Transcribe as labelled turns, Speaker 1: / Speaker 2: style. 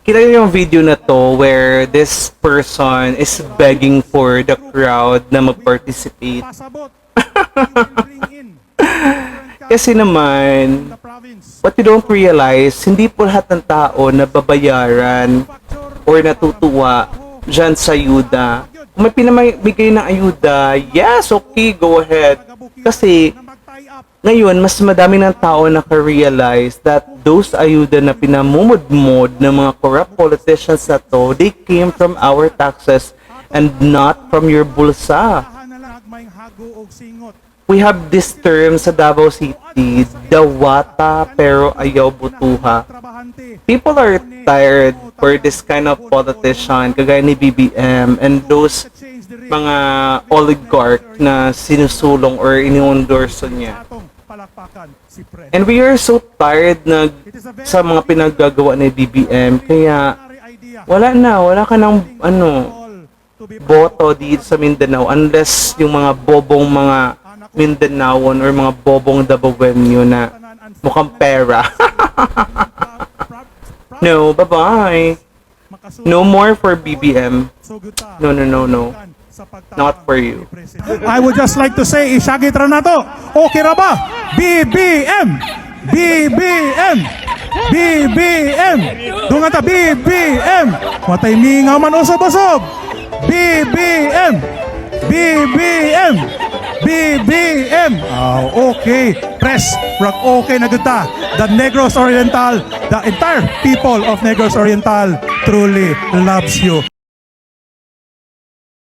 Speaker 1: kita niyo yung video na to where this person is begging for the crowd na mag-participate.
Speaker 2: Pasabot. You will bring in different
Speaker 1: Kasi naman,
Speaker 2: the province.
Speaker 1: what you don't realize, hindi po lahat ng tao na babayaran or natutuwa dyan sa ayuda. Kung may pinamigay ng ayuda, yes, okay, go ahead. Kasi
Speaker 2: Na mag-tie up.
Speaker 1: ngayon, mas madami ng tao na-realize that those ayuda na pinamumudmod ng mga corrupt politicians na to, they came from our taxes and not from your bulsa.
Speaker 2: Tahan na lang may hago og singot.
Speaker 1: We have this term sa Davao City, dawata pero ayaw butuha.
Speaker 2: Trabahante.
Speaker 1: People are tired for this kind of politician, kagaya ni BBM and those
Speaker 2: Change the rate.
Speaker 1: mga oligarch na sinusulong or iniondorso niya.
Speaker 2: Atong palakpakan si Pre.
Speaker 1: And we are so tired na
Speaker 2: It is a very
Speaker 1: sa mga pinaggagawa ni BBM, kaya
Speaker 2: idea.
Speaker 1: wala ka ng
Speaker 2: All to be
Speaker 1: boto dito sa Mindanao unless yung mga bobong mga Mindanaon or mga bobong Dabawenyo na mukhang pera. No, bye-bye. No more for BBM. No, no, no, no. Not for you.
Speaker 2: I would just like to say, isagit ra na to. Okay ra ba? BBM! BBM! BBM! Dunga ta, BBM! Matay mingaw man usab-usab! BBM! BBM! BBM! Okay. Press, rock okay na ganda. The Negros Oriental, the entire people of Negros Oriental truly loves you.